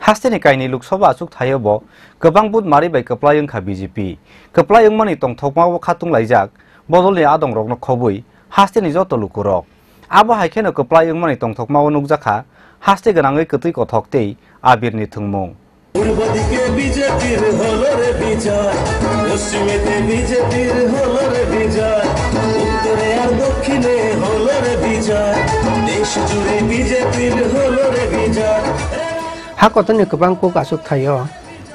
Hasteni kaini Loksawa asuk thayabo gobang bud mari bai kaplayung kha BJP kaplayung mani tongthokma khatung laijak bodolni adong rokno khobui hasteni joto lukurok abo haikeno kaplayung mani tongthokma nukjakha haste ganangai kotui kothokte abirni thungmung পূর্বদিকে বিজেপির হলো রে বিজয় পশ্চিমেতে বিজেপির হলো রে বিজয় উত্তরে আর দক্ষিণে হলো রে বিজয় দেশ জুড়ে বিজেপির হলো রে বিজয় হাকতনি গোबां পুক আসুক थायो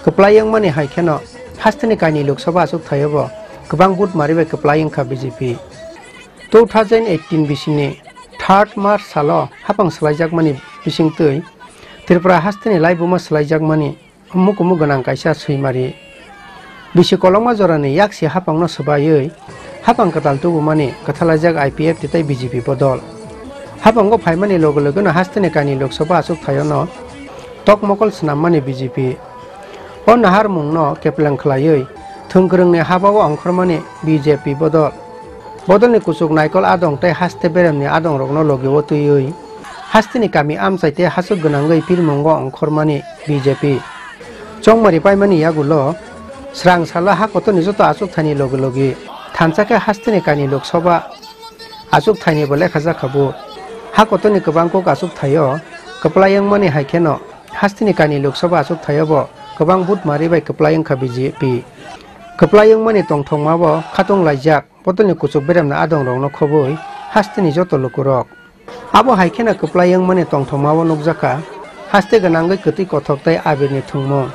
kaplayung mani haikeno hasteni kaini Loksawa asuk थायोबो गोबां बुट मारिबाय kaplayung kha BJP 2018 bisini 3 March salo hapang slaijak mani bising tui Tripura hasteni laibuma slaijak mani mukumu ganang kaisa suimari bisi kolongma jorani yaksi hapangno sabayoi hapang katal tubu mani kathalajak IPF titai BJP bodol hapango phaimani logo logo na hasteni kaini Loksawa asuk thayono tokmokol snamani BJP o nahar mungno keplang khlayoi thungkrungni habao angkhormani BJP bodol bodolni kusuk naikol adong tai haste beremni adong rokno logewo tuioi hasteni kami amsaite hasuk ganangai pirmongo angkhormani BJP chongmari paimani yagulo srang sala hakotoni joto asuk thani loge loge thanchake hasteni kaini Loksawa asuk thani bole khaja khabu hakotoni गोबां kok asuk thayo kaplayung mani haikeno hasteni kaini Loksawa asuk thayobo गोबां बुट मारिबाय kaplayung kha BJP kaplayung mani tongthongmabo khatung laijak bodolni kusuk beremna adong rokno khobui hasteni joto lukurok abo haikena kaplayung mani tongthongmabo nukjaka haste ganangai kotui kothoktai abirni thungmung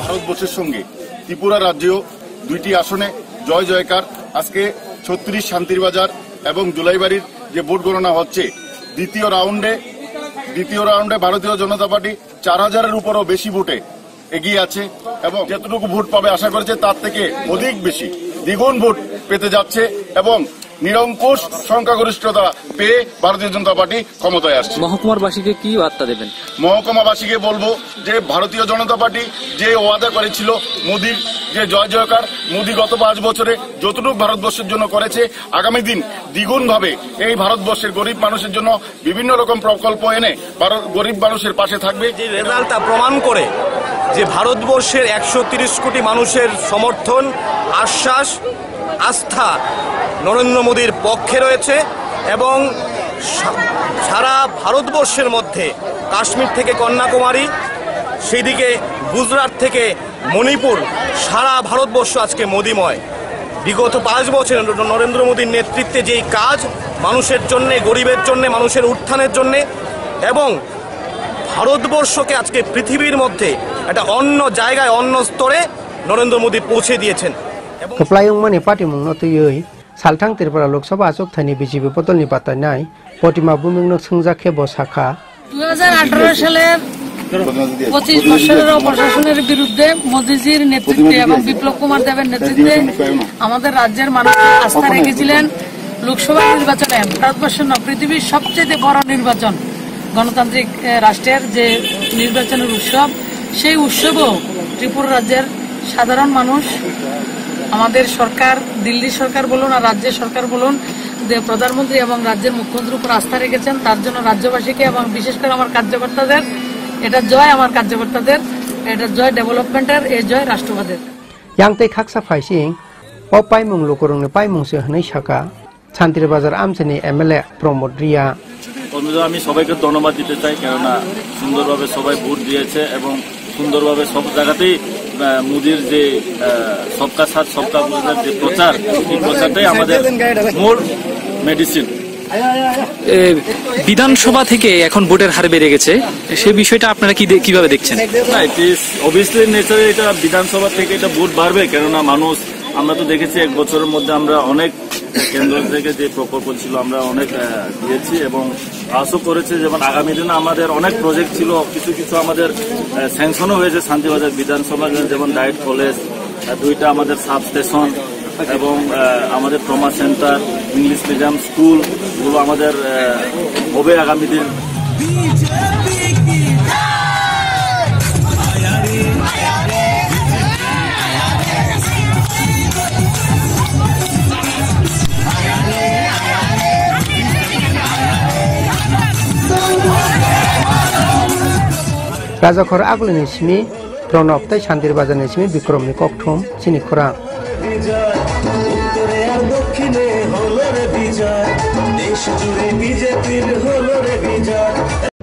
ভারতবর্ষের সঙ্গে ত্রিপুরা রাজ্যেও দুইটি আসনে জয় জয়কার আজকে 36 শান্তির বাজার এবং জুলাইবাড়ির যে ভোট গণনা হচ্ছে দ্বিতীয় রাউন্ডে ভারতীয় জনতা পার্টি 4000-এর উপরও বেশি ভোটে এগিয়ে আছে এবং যতটুকু ভোট পাবে আশা করেছে তার থেকে অধিক বেশি দ্বিগুণ ভোট পেতে যাচ্ছে এবং নিরঙ্কুশ সংখ্যাগরিষ্ঠতা পেয়ে ভারতীয় জনতা পার্টি ক্ষমতায় আসছে মহকুমাবাসীকে কি বার্তা দেবেন মহকুমাবাসীকে বলবো যে ভারতীয় জনতা পার্টি যে ওয়াদা করেছিল মোদির যে জয় জয়কার মোদি গত 5 বছরে যতটুকু ভারতবর্ষের জন্য করেছে আগামী দিন দ্বিগুণ ভাবে এই ভারতবর্ষের গরিব মানুষের জন্য বিভিন্ন রকম প্রকল্প এনে গরিব মানুষের পাশে থাকবে যে রেজাল্টটা প্রমাণ করে যে ভারতবর্ষের 130 কোটি মানুষের সমর্থন আশ্বাস আস্থা নরেন্দ্র মোদীর পক্ষে রয়েছে এবং সারা ভারতবর্ষের মধ্যে কাশ্মীর থেকে কন্যাকুমারী সেইদিকে গুজরাট থেকে মণিপুর সারা ভারতবর্ষ আজকে মোদিময় বিগত 5 বছর নরেন্দ্র মোদীর নেতৃত্বে যেই কাজ মানুষের জন্য গরিবের জন্য মানুষের উত্থানের জন্য এবং ভারতবর্ষকে আজকে পৃথিবীর মধ্যে একটা অন্য জায়গায় অন্য স্তরে নরেন্দ্র মোদী পৌঁছে দিয়েছেন kaplayung mani party mungno tuyoi salthang Tripura Loksawa asuk thani BJP bodolni patanai Potima Bumingno sungjakhe bo শাখা 2018 সালে 25 বছরের প্রশাসনের বিরুদ্ধে মোদিজির নেতৃত্বে এবং বিপ্লব কুমার দেবের নেতৃত্বে আমাদের রাজ্যের মানুষ আস্থা রেখেছিলেন লোকসভা নির্বাচনে ভারতবর্ষের পৃথিবীর সবচেয়ে বড় নির্বাচন গণতান্ত্রিক রাষ্ট্রের যে নির্বাচনের উৎসব সেই উৎসবও ত্রিপুরা রাজ্যের সাধারণ মানুষ আমাদের সরকার দিল্লি সরকার বলুন আর রাজ্য সরকার বলুন যে প্রধানমন্ত্রী এবং রাজ্যের মুখ্যমন্ত্রীর উপর আস্থা রেখেছেন তার জন্য রাজ্যবাসীকে এবং বিশেষ করে আমার কার্যকর্তাদের এটা জয় আমার কার্যকর্তাদের এটা জয় ডেভেলপমেন্টের এই জয় রাষ্ট্রবাদের Yang khaksa faising o paimung lokorong ne paimung se hnai shaka Chantri Bazar amchani MLA Pramod Ria আমি সবাইকে ধন্যবাদ দিতে চাই, কেননা সুন্দরভাবে সবাই ভোট দিয়েছে এবং সুন্দরভাবে সব জায়গাতেই মোদির যে সবকা সাথ সবকা বিকাশ যে প্রচার, এই প্রচারটাই আমাদের মূল মেডিসিন। বিধানসভা থেকে এখন ভোটের হার বেড়ে গেছে, সে বিষয়টা আপনারা কিভাবে দেখছেন? না, ইট ইজ অবভিয়াসলি নেচারে এটা বিধানসভা থেকে এটা ভোট বাড়বে, কেননা মানুষ, আমরা তো দেখেছি 1 বছরের মধ্যে আমরা অনেক কেন্দ্র থেকে যে প্রকল্প ছিল আমরা অনেক দিয়েছি এবং আশা করেছে। যেমন আগামী দিনে আমাদের অনেক প্রজেক্ট ছিল, কিছু কিছু আমাদের স্যাংশনও হয়েছে শান্তিবাজার বিধানসভা, যেমন ডায়েট কলেজ, 2টা আমাদের সাব স্টেশন এবং আমাদের trauma centre, English medium school, এগুলো আমাদের হবে আগামী দিন। রাজাখর আগলিনি সিমি প্রণব তাই শান্তির বাজার সিমি বিক্রমনি ককঠম চিনি খোরা উত্তরে আর দক্ষিণে হলো রে বিজয়, দেশ জুড়ে বিজেপির হলো রে বিজয়।